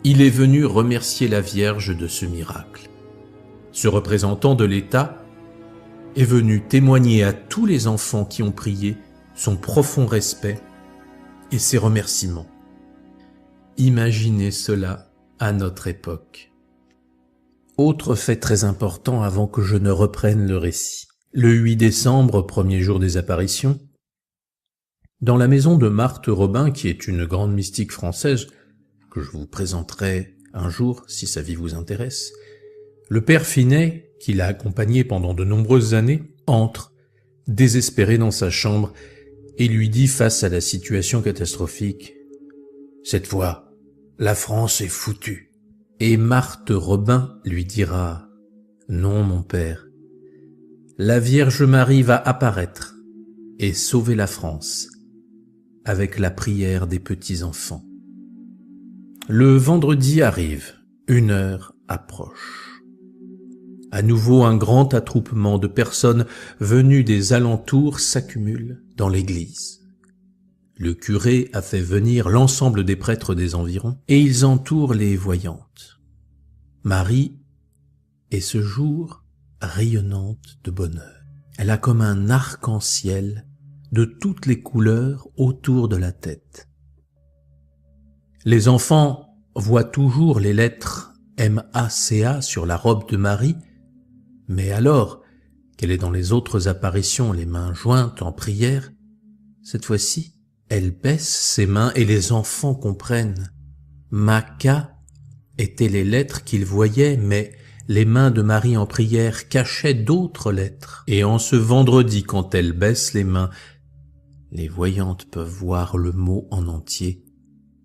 Il est venu remercier la Vierge de ce miracle. Ce représentant de l'État est venu témoigner à tous les enfants qui ont prié son profond respect et ses remerciements. Imaginez cela à notre époque. Autre fait très important avant que je ne reprenne le récit. Le 8 décembre, premier jour des apparitions, dans la maison de Marthe Robin, qui est une grande mystique française, que je vous présenterai un jour si sa vie vous intéresse, le père Finet, qui l'a accompagné pendant de nombreuses années, entre, désespéré dans sa chambre, et lui dit face à la situation catastrophique « Cette fois, la France est foutue ». Et Marthe Robin lui dira « Non, mon père, la Vierge Marie va apparaître et sauver la France avec la prière des petits-enfants. » Le vendredi arrive, une heure approche. À nouveau, un grand attroupement de personnes venues des alentours s'accumule dans l'église. Le curé a fait venir l'ensemble des prêtres des environs et ils entourent les voyantes. Marie est ce jour rayonnante de bonheur. Elle a comme un arc-en-ciel de toutes les couleurs autour de la tête. Les enfants voient toujours les lettres M-A-C-A sur la robe de Marie, mais alors qu'elle est dans les autres apparitions les mains jointes en prière, cette fois-ci, elle baisse ses mains et les enfants comprennent. Maca étaient les lettres qu'ils voyaient, mais les mains de Marie en prière cachaient d'autres lettres. Et en ce vendredi, quand elle baisse les mains, les voyantes peuvent voir le mot en entier,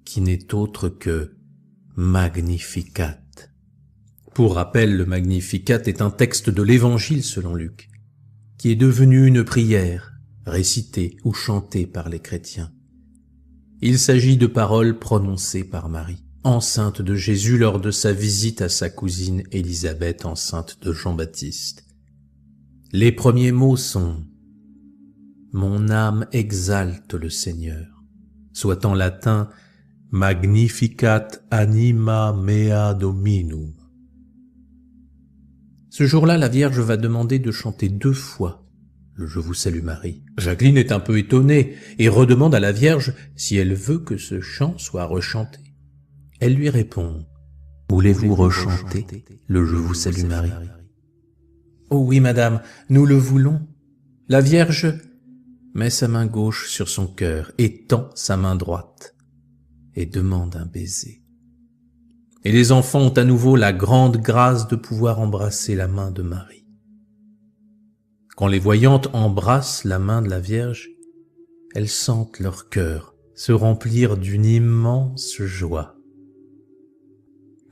qui n'est autre que Magnificat. Pour rappel, le Magnificat est un texte de l'Évangile selon Luc, qui est devenu une prière, récitée ou chantée par les chrétiens. Il s'agit de paroles prononcées par Marie, enceinte de Jésus lors de sa visite à sa cousine Élisabeth, enceinte de Jean-Baptiste. Les premiers mots sont « Mon âme exalte le Seigneur », soit en latin « Magnificat anima mea Dominum ». Ce jour-là, la Vierge va demander de chanter 2 fois le « Je vous salue Marie ». Jacqueline est un peu étonnée et redemande à la Vierge si elle veut que ce chant soit rechanté. Elle lui répond « Voulez-vous rechanter le « Je vous salue Marie » ? « Oh oui, madame, nous le voulons. » La Vierge met sa main gauche sur son cœur et tend sa main droite et demande un baiser. Et les enfants ont à nouveau la grande grâce de pouvoir embrasser la main de Marie. Quand les voyantes embrassent la main de la Vierge, elles sentent leur cœur se remplir d'une immense joie.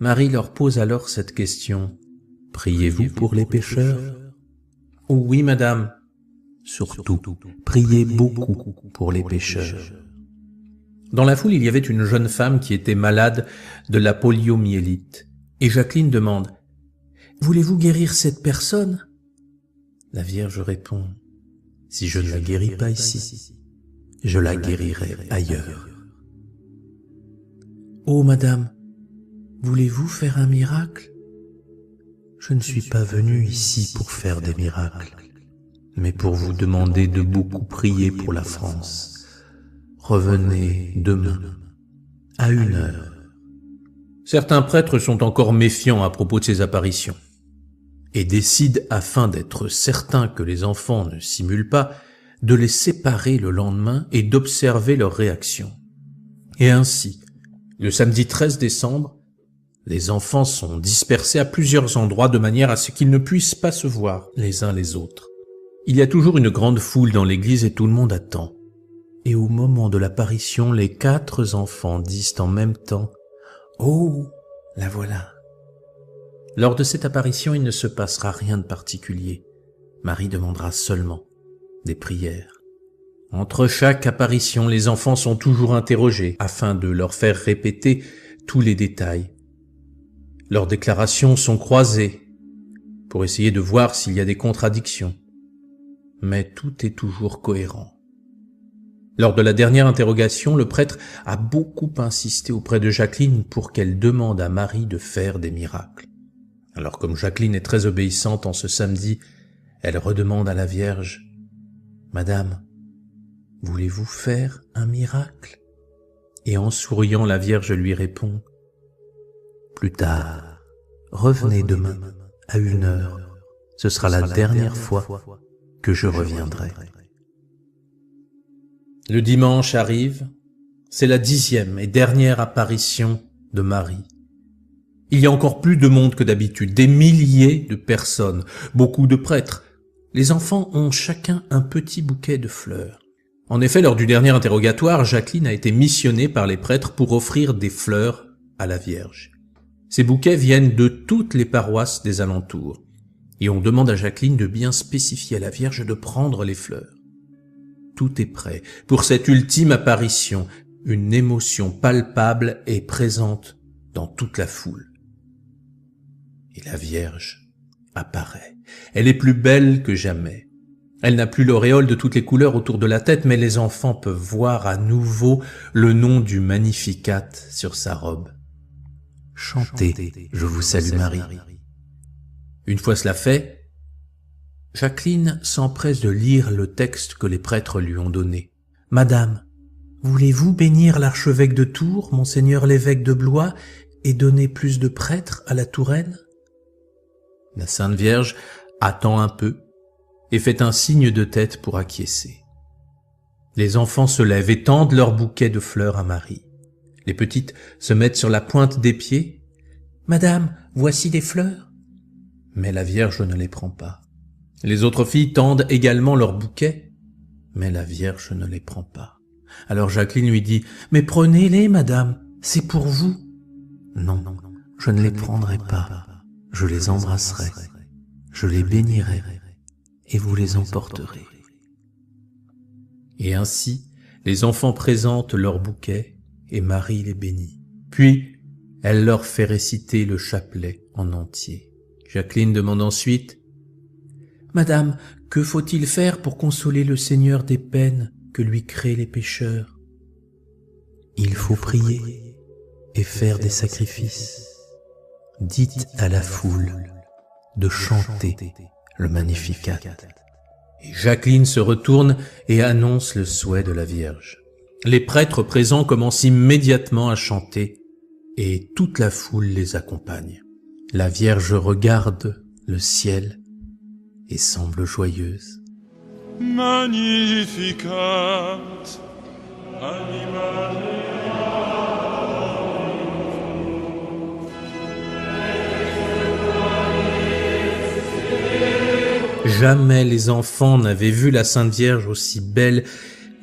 Marie leur pose alors cette question. « Priez-vous pour les pécheurs ?»« Oh oui, madame. » « Surtout, priez beaucoup pour les pécheurs. » Dans la foule, il y avait une jeune femme qui était malade de la poliomyélite. Et Jacqueline demande « Voulez-vous guérir cette personne ?» La Vierge répond « Si je ne la guéris pas ici, je la guérirai ailleurs. »« Oh, madame, voulez-vous faire un miracle ? Je ne suis pas venue ici pour faire des miracles, mais pour vous demander de beaucoup prier pour la France. Revenez demain, à 1 heure. Certains prêtres sont encore méfiants à propos de ces apparitions et décident, afin d'être certains que les enfants ne simulent pas, de les séparer le lendemain et d'observer leur réaction. Et ainsi, le samedi 13 décembre, les enfants sont dispersés à plusieurs endroits de manière à ce qu'ils ne puissent pas se voir les uns les autres. Il y a toujours une grande foule dans l'église et tout le monde attend. Et au moment de l'apparition, les 4 enfants disent en même temps « Oh, la voilà !» Lors de cette apparition, il ne se passera rien de particulier. Marie demandera seulement des prières. Entre chaque apparition, les enfants sont toujours interrogés afin de leur faire répéter tous les détails. Leurs déclarations sont croisées pour essayer de voir s'il y a des contradictions. Mais tout est toujours cohérent. Lors de la dernière interrogation, le prêtre a beaucoup insisté auprès de Jacqueline pour qu'elle demande à Marie de faire des miracles. Alors comme Jacqueline est très obéissante en ce samedi, elle redemande à la Vierge « Madame, voulez-vous faire un miracle ?» Et en souriant, la Vierge lui répond « Plus tard, revenez demain à 1h, ce sera la dernière fois que je reviendrai. » Le dimanche arrive, c'est la 10e et dernière apparition de Marie. Il y a encore plus de monde que d'habitude, des milliers de personnes, beaucoup de prêtres. Les enfants ont chacun un petit bouquet de fleurs. En effet, lors du dernier interrogatoire, Jacqueline a été missionnée par les prêtres pour offrir des fleurs à la Vierge. Ces bouquets viennent de toutes les paroisses des alentours, et on demande à Jacqueline de bien spécifier à la Vierge de prendre les fleurs. Tout est prêt pour cette ultime apparition, une émotion palpable et présente dans toute la foule. Et la Vierge apparaît. Elle est plus belle que jamais. Elle n'a plus l'auréole de toutes les couleurs autour de la tête, mais les enfants peuvent voir à nouveau le nom du Magnificat sur sa robe. Chantez, je vous salue Marie. Une fois cela fait, Jacqueline s'empresse de lire le texte que les prêtres lui ont donné. « Madame, voulez-vous bénir l'archevêque de Tours, monseigneur l'évêque de Blois, et donner plus de prêtres à la Touraine ?» La Sainte Vierge attend un peu et fait un signe de tête pour acquiescer. Les enfants se lèvent et tendent leur bouquet de fleurs à Marie. Les petites se mettent sur la pointe des pieds. « Madame, voici des fleurs. » Mais la Vierge ne les prend pas. Les autres filles tendent également leur bouquet, mais la Vierge ne les prend pas. Alors Jacqueline lui dit « Mais prenez-les, madame, c'est pour vous. »« Non, je ne les prendrai pas. Je les embrasserai, je les bénirai, et vous les emporterez. » Et ainsi, les enfants présentent leur bouquet, et Marie les bénit. Puis, elle leur fait réciter le chapelet en entier. Jacqueline demande ensuite « Madame, que faut-il faire pour consoler le Seigneur des peines que lui créent les pécheurs ?»« Il faut prier et faire des sacrifices. Dites à la foule de chanter le Magnificat. » Et Jacqueline se retourne et annonce le souhait de la Vierge. Les prêtres présents commencent immédiatement à chanter et toute la foule les accompagne. La Vierge regarde le ciel et semble joyeuse. Magnificat, animae. Jamais les enfants n'avaient vu la Sainte Vierge aussi belle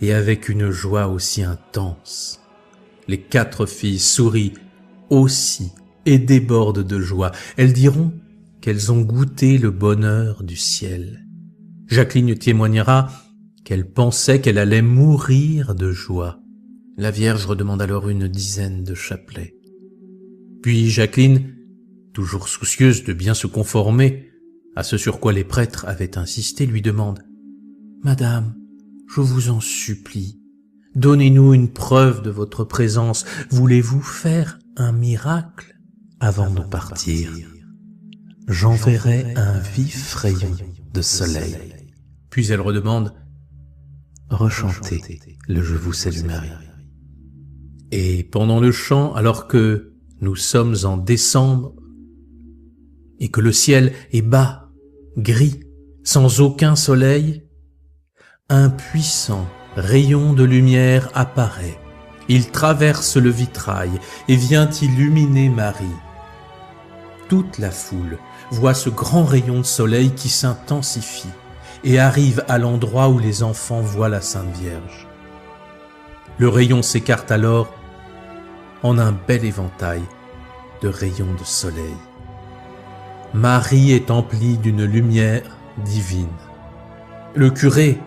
et avec une joie aussi intense. Les 4 filles sourient aussi et débordent de joie. Elles diront qu'elles ont goûté le bonheur du ciel. Jacqueline témoignera qu'elle pensait qu'elle allait mourir de joie. La Vierge redemande alors une dizaine de chapelets. Puis Jacqueline, toujours soucieuse de bien se conformer à ce sur quoi les prêtres avaient insisté, lui demande « Madame, je vous en supplie, donnez-nous une preuve de votre présence. Voulez-vous faire un miracle avant de partir ? J'enverrai un vif rayon de soleil. » Puis elle redemande « Rechantez le Je vous salue Marie. » Et pendant le chant, alors que nous sommes en décembre et que le ciel est bas, gris, sans aucun soleil, un puissant rayon de lumière apparaît. Il traverse le vitrail et vient illuminer Marie. Toute la foule voit ce grand rayon de soleil qui s'intensifie et arrive à l'endroit où les enfants voient la Sainte Vierge. Le rayon s'écarte alors en un bel éventail de rayons de soleil. Marie est emplie d'une lumière divine. Le curé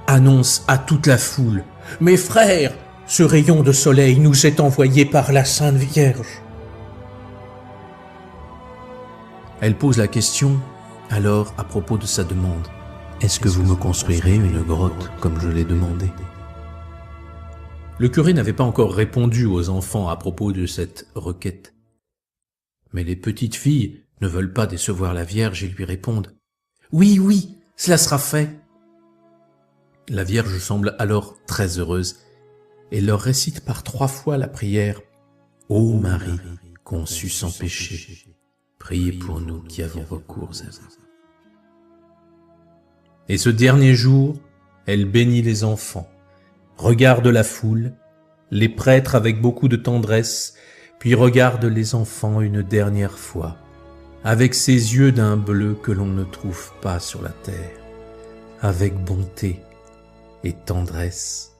annonce à toute la foule : « Mes frères, ce rayon de soleil nous est envoyé par la Sainte Vierge. » Elle pose la question alors à propos de sa demande. « Est-ce que vous me construirez une grotte comme je l'ai demandé ?» Le curé n'avait pas encore répondu aux enfants à propos de cette requête. Mais les petites filles ne veulent pas décevoir la Vierge et lui répondent : « Oui, oui, cela sera fait. » La Vierge semble alors très heureuse et leur récite par 3 fois la prière : « Ô Marie, conçue sans péché, priez pour nous qui avons recours à vous. » Et ce dernier jour, elle bénit les enfants, regarde la foule, les prêtres avec beaucoup de tendresse, puis regarde les enfants une dernière fois, avec ses yeux d'un bleu que l'on ne trouve pas sur la terre, avec bonté et tendresse.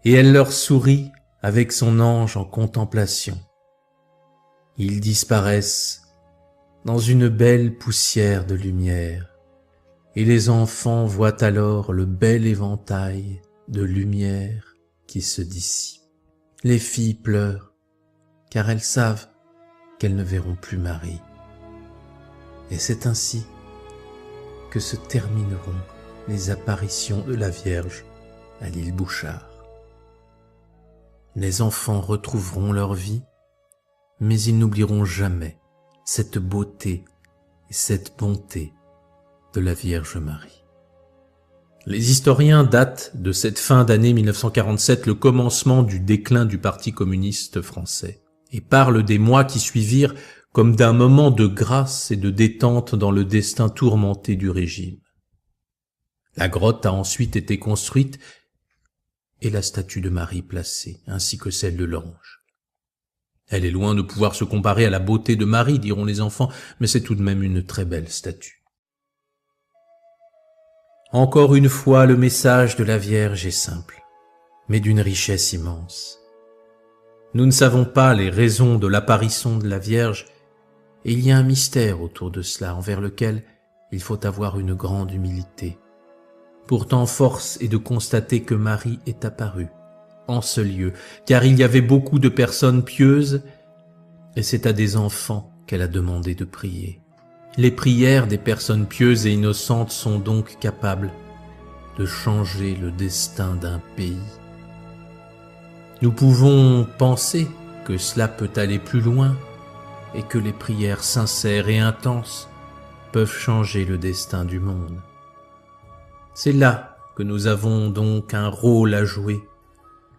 Et elle leur sourit avec son ange en contemplation. Ils disparaissent dans une belle poussière de lumière, et les enfants voient alors le bel éventail de lumière qui se dissipe. Les filles pleurent, car elles savent qu'elles ne verront plus Marie. Et c'est ainsi que se termineront les apparitions de la Vierge à l'île Bouchard. Les enfants retrouveront leur vie, mais ils n'oublieront jamais cette beauté et cette bonté de la Vierge Marie. Les historiens datent de cette fin d'année 1947 le commencement du déclin du Parti communiste français et parlent des mois qui suivirent comme d'un moment de grâce et de détente dans le destin tourmenté du régime. La grotte a ensuite été construite et la statue de Marie placée, ainsi que celle de l'ange. Elle est loin de pouvoir se comparer à la beauté de Marie, diront les enfants, mais c'est tout de même une très belle statue. Encore une fois, le message de la Vierge est simple, mais d'une richesse immense. Nous ne savons pas les raisons de l'apparition de la Vierge, et il y a un mystère autour de cela, envers lequel il faut avoir une grande humilité. Pourtant, force est de constater que Marie est apparue en ce lieu, car il y avait beaucoup de personnes pieuses, et c'est à des enfants qu'elle a demandé de prier. Les prières des personnes pieuses et innocentes sont donc capables de changer le destin d'un pays. Nous pouvons penser que cela peut aller plus loin et que les prières sincères et intenses peuvent changer le destin du monde. C'est là que nous avons donc un rôle à jouer.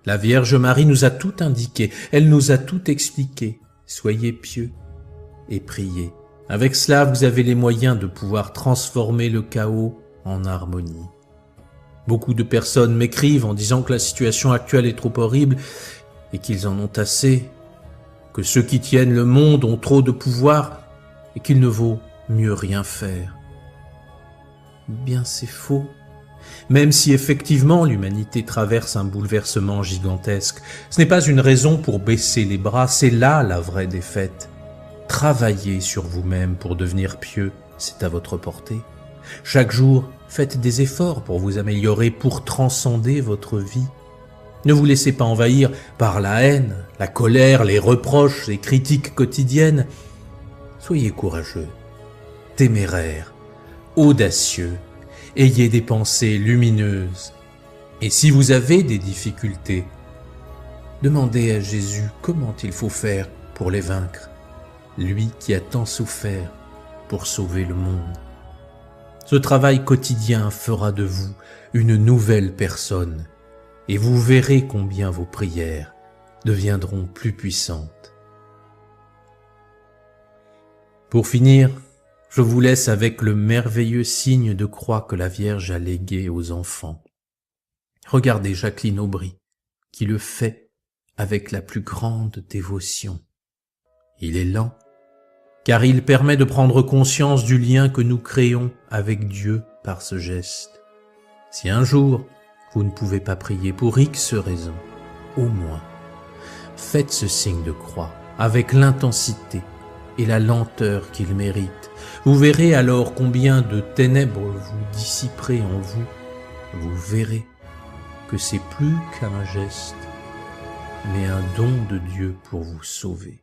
La Vierge Marie nous a tout indiqué, elle nous a tout expliqué. Soyez pieux et priez. Avec cela, vous avez les moyens de pouvoir transformer le chaos en harmonie. Beaucoup de personnes m'écrivent en disant que la situation actuelle est trop horrible et qu'ils en ont assez, que ceux qui tiennent le monde ont trop de pouvoir et qu'il ne vaut mieux rien faire. Bien, c'est faux. Même si effectivement l'humanité traverse un bouleversement gigantesque, ce n'est pas une raison pour baisser les bras, c'est là la vraie défaite. Travaillez sur vous-même pour devenir pieux, c'est à votre portée. Chaque jour, faites des efforts pour vous améliorer, pour transcender votre vie. Ne vous laissez pas envahir par la haine, la colère, les reproches, les critiques quotidiennes. Soyez courageux, téméraires, audacieux, ayez des pensées lumineuses. Et si vous avez des difficultés, demandez à Jésus comment il faut faire pour les vaincre. Lui qui a tant souffert pour sauver le monde. Ce travail quotidien fera de vous une nouvelle personne et vous verrez combien vos prières deviendront plus puissantes Pour finir, je vous laisse avec le merveilleux signe de croix que la Vierge a légué aux enfants. Regardez Jacqueline Aubry, qui le fait avec la plus grande dévotion. Il est lent, car il permet de prendre conscience du lien que nous créons avec Dieu par ce geste. Si un jour vous ne pouvez pas prier pour X raisons, au moins, faites ce signe de croix avec l'intensité et la lenteur qu'il mérite. Vous verrez alors combien de ténèbres vous dissiperez en vous. Vous verrez que c'est plus qu'un geste, mais un don de Dieu pour vous sauver.